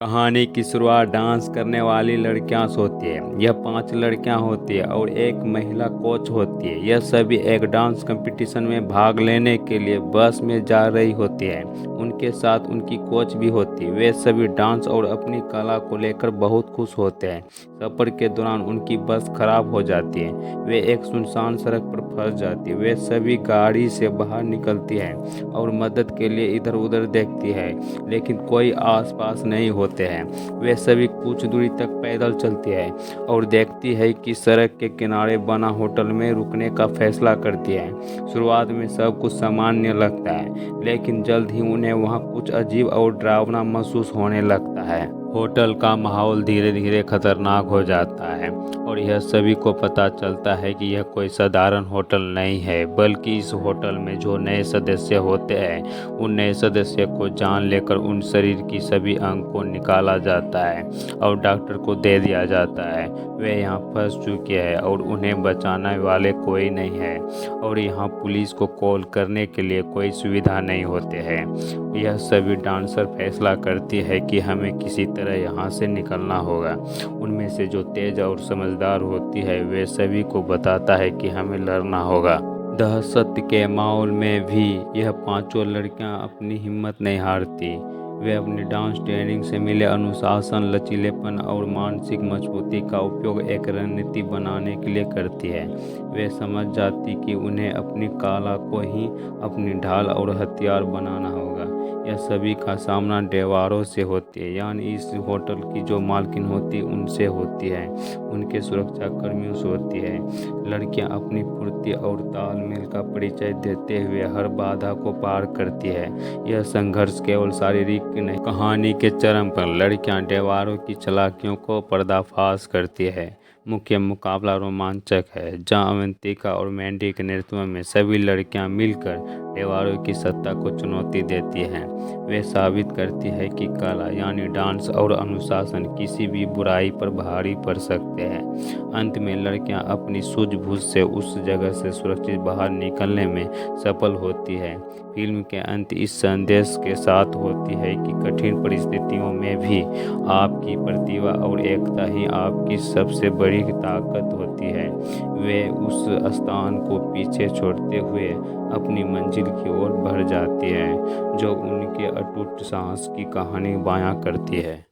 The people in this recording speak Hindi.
कहानी की शुरुआत डांस करने वाली लड़कियां से होती है। यह 5 लड़कियां होती है और एक महिला कोच होती है। यह सभी एक डांस कंपटीशन में भाग लेने के लिए बस में जा रही होती है। उनके साथ उनकी कोच भी होती है। वे सभी डांस और अपनी कला को लेकर बहुत खुश होते हैं। सफर के दौरान उनकी बस खराब हो जाती है। वे एक सुनसान सड़क पर फंस जाती है। वे सभी गाड़ी से बाहर निकलती है और मदद के लिए इधर उधर देखती है, लेकिन कोई आसपास नहीं होते हैं। वे सभी कुछ दूरी तक पैदल चलती है और देखती है कि सड़क के किनारे बना होटल में रुकने का फैसला करती है। शुरुआत में सब कुछ सामान्य लगता है, लेकिन जल्द ही उन्हें वहाँ कुछ अजीब और डरावना महसूस होने लगता है। होटल का माहौल धीरे धीरे खतरनाक हो जाता है और यह सभी को पता चलता है कि यह कोई साधारण होटल नहीं है, बल्कि इस होटल में जो नए सदस्य होते हैं उन नए सदस्य को जान लेकर उन शरीर की सभी अंग को निकाला जाता है और डॉक्टर को दे दिया जाता है। वे यहाँ फंस चुके हैं और उन्हें बचाने वाले कोई नहीं है और यहाँ पुलिस को कॉल करने के लिए कोई सुविधा नहीं होते हैं। यह सभी डांसर फैसला करती है कि हमें किसी तरह यहाँ से निकलना होगा। उनमें से जो तेज और समझदार होती है वे सभी को बताता है कि हमें लड़ना होगा। दहशत के माहौल में भी यह 5 लड़कियां अपनी हिम्मत नहीं हारती। वे अपनी डांस ट्रेनिंग से मिले अनुशासन, लचीलेपन और मानसिक मजबूती का उपयोग एक रणनीति बनाने के लिए करती है। वे समझ जाती कि उन्हें अपनी कला को ही अपनी ढाल और हथियार बनाना होगा। यह सभी का सामना दीवारों से होती है, यानी इस होटल की जो मालकिन होती है उनसे होती है, उनके सुरक्षा कर्मियों से होती है। लड़कियां अपनी फुर्ती और तालमेल का परिचय देते हुए हर बाधा को पार करती है। यह संघर्ष केवल शारीरिक नहीं, कहानी के चरम पर लड़कियां दीवारों की चालाकियों को पर्दाफाश करती है। मुख्य मुकाबला रोमांचक है, जहां अवंतिका और मैंडी के नेतृत्व में सभी लड़कियां मिलकर दीवारों की सत्ता को चुनौती देती हैं। वे साबित करती है कि कला यानी डांस और अनुशासन किसी भी बुराई पर भारी पड़ सकते हैं। अंत में लड़कियां अपनी सूझबूझ से उस जगह से सुरक्षित बाहर निकलने में सफल होती है। फिल्म के अंत इस संदेश के साथ होती है कि कठिन परिस्थितियों में भी आपकी प्रतिभा और एकता ही आपकी सबसे बड़ी ताकत होती है। वे उस स्थान को पीछे छोड़ते हुए अपनी मंजिल की ओर बढ़ जाती हैं, जो उनके अटूट साहस की कहानी बयां करती है।